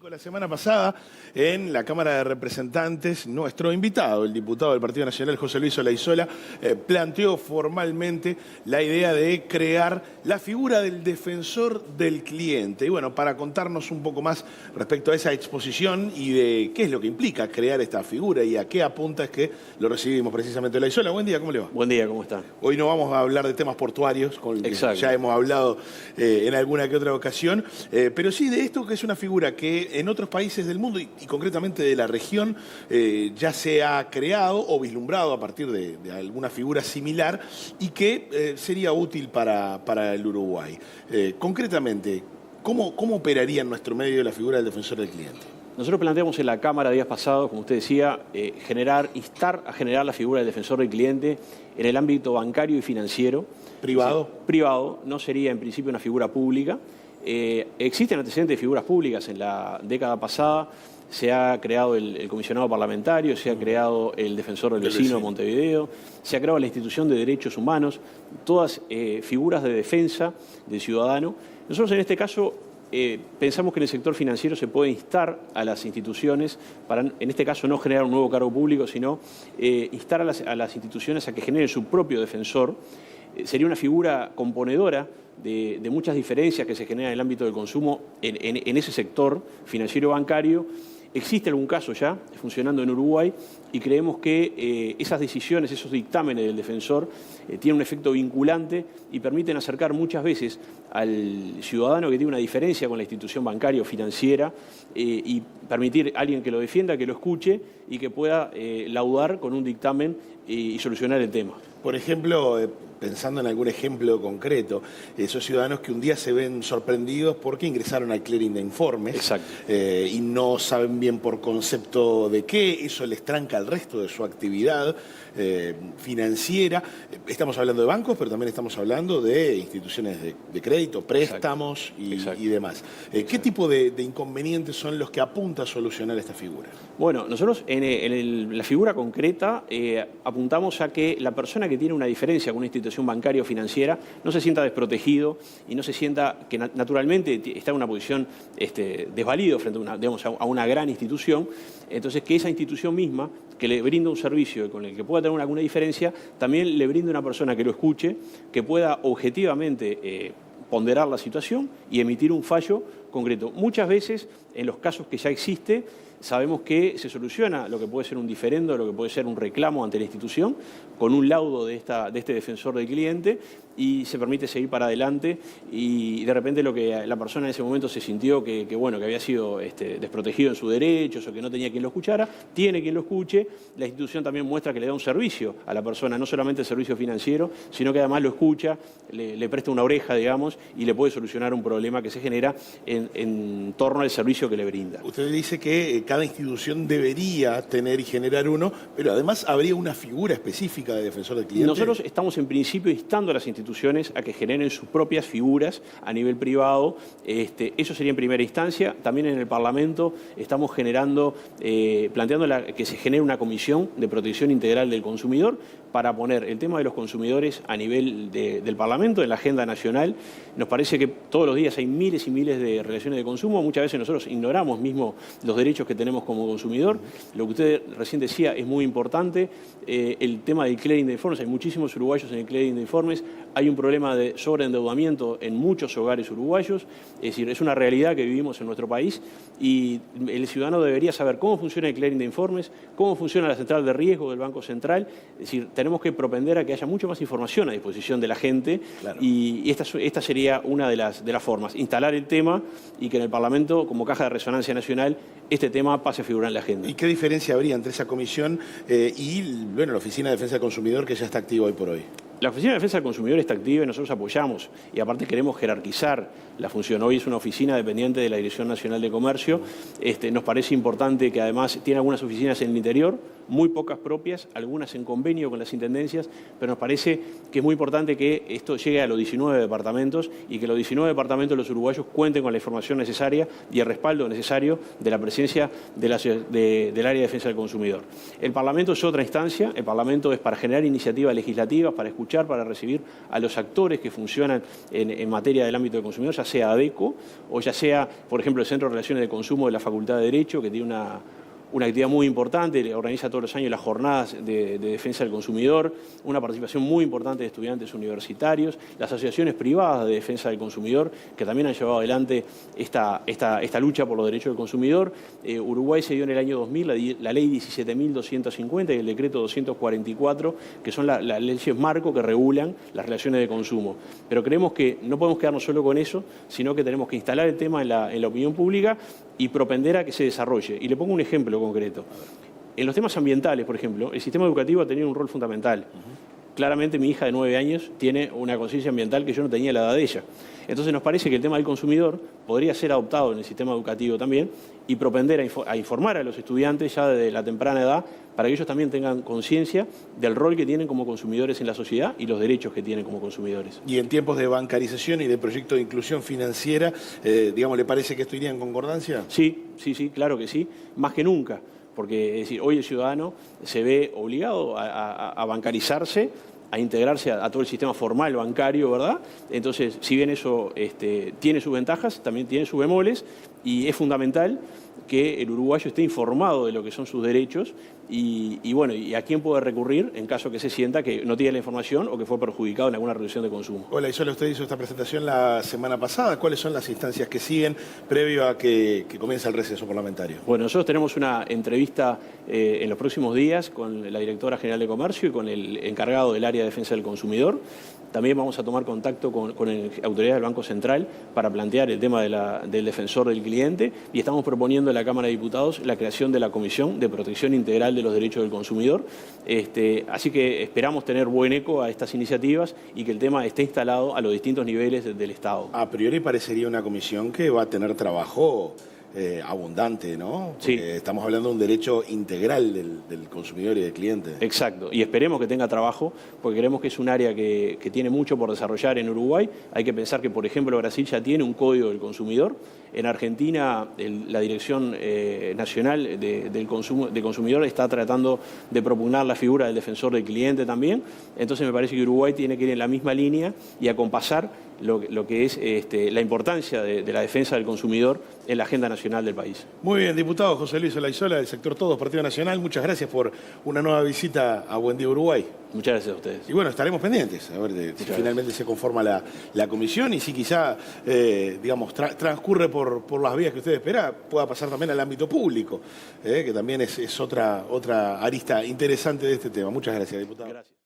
La semana pasada, en la Cámara de Representantes, nuestro invitado, el diputado del Partido Nacional, José Luis Olaizola, planteó formalmente la idea de crear la figura del defensor del cliente. Y bueno, para contarnos un poco más respecto a esa exposición y de qué es lo que implica crear esta figura y a qué apunta, es que lo recibimos precisamente. Olaizola, buen día, ¿cómo le va? Buen día, ¿cómo está? Hoy no vamos a hablar de temas portuarios, con el que ya hemos hablado en alguna que otra ocasión, pero sí de esto, que es una figura que en otros países del mundo y concretamente de la región ya se ha creado o vislumbrado a partir de alguna figura similar y que sería útil para el Uruguay. Concretamente, ¿cómo operaría en nuestro medio la figura del defensor del cliente? Nosotros planteamos en la Cámara días pasados, como usted decía, instar a generar la figura del defensor del cliente en el ámbito bancario y financiero. ¿Privado? Privado, no sería en principio una figura pública. Existen antecedentes de figuras públicas. En la década pasada se ha creado el comisionado parlamentario, se ha creado el defensor del vecino de Montevideo, se ha creado la institución de derechos humanos, todas figuras de defensa del ciudadano. Nosotros en este caso pensamos que en el sector financiero se puede instar a las instituciones para, en este caso, no generar un nuevo cargo público, sino instar a las instituciones a que generen su propio defensor. Sería una figura componedora de muchas diferencias que se generan en el ámbito del consumo en ese sector financiero-bancario. Existe algún caso ya funcionando en Uruguay y creemos que esas decisiones, esos dictámenes del defensor tienen un efecto vinculante y permiten acercar muchas veces al ciudadano que tiene una diferencia con la institución bancaria o financiera y permitir a alguien que lo defienda, que lo escuche y que pueda laudar con un dictamen y solucionar el tema. Por ejemplo, pensando en algún ejemplo concreto, esos ciudadanos que un día se ven sorprendidos porque ingresaron al clearing de informes y no saben bien por concepto de qué, eso les tranca el resto de su actividad financiera. Estamos hablando de bancos, pero también estamos hablando de instituciones de crédito, préstamos y demás. ¿Qué tipo de inconvenientes son los que apunta a solucionar esta figura? Bueno, nosotros en la figura concreta apuntamos a que la persona que tiene una diferencia con una institución bancaria o financiera no se sienta desprotegido y no se sienta que naturalmente está en una posición desvalido frente a una gran institución. Entonces, que esa institución misma, que le brinda un servicio con el que pueda tener alguna diferencia, también le brinde una persona que lo escuche, que pueda objetivamente ponderar la situación y emitir un fallo concreto. Muchas veces, en los casos que ya existe, sabemos que se soluciona lo que puede ser un diferendo, lo que puede ser un reclamo ante la institución, con un laudo de este defensor del cliente y se permite seguir para adelante y de repente lo que la persona en ese momento se sintió que había sido desprotegido en sus derechos o que no tenía quien lo escuchara, tiene quien lo escuche. La institución también muestra que le da un servicio a la persona, no solamente el servicio financiero, sino que además lo escucha, le presta una oreja, digamos, y le puede solucionar un problema que se genera en torno al servicio que le brinda. Usted dice que cada institución debería tener y generar uno, pero además habría una figura específica de defensor del cliente. Nosotros estamos en principio instando a las instituciones a que generen sus propias figuras a nivel privado. Eso sería en primera instancia. También en el Parlamento estamos planteando que se genere una comisión de protección integral del consumidor para poner el tema de los consumidores a nivel del Parlamento, en la agenda nacional. Nos parece que todos los días hay miles y miles de relaciones de consumo. Muchas veces nosotros ignoramos mismo los derechos que tenemos como consumidor. Lo que usted recién decía es muy importante. El tema del clearing de informes, hay muchísimos uruguayos en el clearing de informes. Hay un problema de sobreendeudamiento en muchos hogares uruguayos. Es decir, es una realidad que vivimos en nuestro país y el ciudadano debería saber cómo funciona el clearing de informes, cómo funciona la central de riesgo del Banco Central. Es decir, tenemos que propender a que haya mucha más información a disposición de la gente. Claro. Y esta sería una de las formas, instalar el tema y que en el Parlamento, como caja de resonancia nacional, este tema pase a figurar en la agenda. ¿Y qué diferencia habría entre esa comisión y la Oficina de Defensa del Consumidor, que ya está activa hoy por hoy? La Oficina de Defensa del Consumidor está activa y nosotros apoyamos y aparte queremos jerarquizar la función. Hoy es una oficina dependiente de la Dirección Nacional de Comercio. Nos parece importante que además tiene algunas oficinas en el interior, muy pocas propias, algunas en convenio con las intendencias, pero nos parece que es muy importante que esto llegue a los 19 departamentos y que los 19 departamentos de los uruguayos cuenten con la información necesaria y el respaldo necesario de la presencia del área de defensa del consumidor. El Parlamento es otra instancia, el Parlamento es para generar iniciativas legislativas, para escuchar escuchar, para recibir a los actores que funcionan en materia del ámbito del consumidor, ya sea ADECO o ya sea, por ejemplo, el Centro de Relaciones de Consumo de la Facultad de Derecho, que tiene una actividad muy importante, organiza todos los años las jornadas de defensa del consumidor, una participación muy importante de estudiantes universitarios, las asociaciones privadas de defensa del consumidor, que también han llevado adelante esta lucha por los derechos del consumidor. Uruguay se dio en el año 2000 la ley 17.250 y el decreto 244, que son las leyes marco que regulan las relaciones de consumo. Pero creemos que no podemos quedarnos solo con eso, sino que tenemos que instalar el tema en la opinión pública y propender a que se desarrolle. Y le pongo un ejemplo concreto. En los temas ambientales, por ejemplo, el sistema educativo ha tenido un rol fundamental. Claramente mi hija de 9 años tiene una conciencia ambiental que yo no tenía a la edad de ella. Entonces nos parece que el tema del consumidor podría ser adoptado en el sistema educativo también y propender a informar a los estudiantes ya desde la temprana edad para que ellos también tengan conciencia del rol que tienen como consumidores en la sociedad y los derechos que tienen como consumidores. Y en tiempos de bancarización y de proyecto de inclusión financiera, digamos, ¿le parece que esto iría en concordancia? Sí, claro que sí, más que nunca. Porque es decir, hoy el ciudadano se ve obligado a bancarizarse, a integrarse a todo el sistema formal bancario, ¿verdad? Entonces, si bien eso tiene sus ventajas, también tiene sus bemoles, y es fundamental que el uruguayo esté informado de lo que son sus derechos y bueno, y a quién puede recurrir en caso que se sienta que no tiene la información o que fue perjudicado en alguna reducción de consumo. Hola, Isola, usted hizo esta presentación la semana pasada. ¿Cuáles son las instancias que siguen previo a que comience el receso parlamentario? Bueno, nosotros tenemos una entrevista en los próximos días con la directora general de Comercio y con el encargado del área de defensa del consumidor. También vamos a tomar contacto con la autoridad del Banco Central para plantear el tema del defensor del cliente y estamos proponiendo en la Cámara de Diputados la creación de la Comisión de Protección Integral de los Derechos del Consumidor. Así que esperamos tener buen eco a estas iniciativas y que el tema esté instalado a los distintos niveles del Estado. A priori parecería una comisión que va a tener trabajo abundante, ¿no? Porque sí, estamos hablando de un derecho integral del consumidor y del cliente. Exacto, y esperemos que tenga trabajo, porque creemos que es un área que tiene mucho por desarrollar en Uruguay. Hay que pensar que, por ejemplo, Brasil ya tiene un código del consumidor. En Argentina, la Dirección Nacional de Consumidor está tratando de propugnar la figura del defensor del cliente también. Entonces me parece que Uruguay tiene que ir en la misma línea y acompasar lo que es la importancia de la defensa del consumidor en la agenda nacional del país. Muy bien, diputado José Luis Olaizola, del sector Todos, Partido Nacional, muchas gracias por una nueva visita a Buen Día Uruguay. Muchas gracias a ustedes. Y bueno, estaremos pendientes a ver si finalmente se conforma la comisión y si quizá, digamos, transcurre por las vías que usted espera, pueda pasar también al ámbito público, que también es otra arista interesante de este tema. Muchas gracias, diputado. Gracias.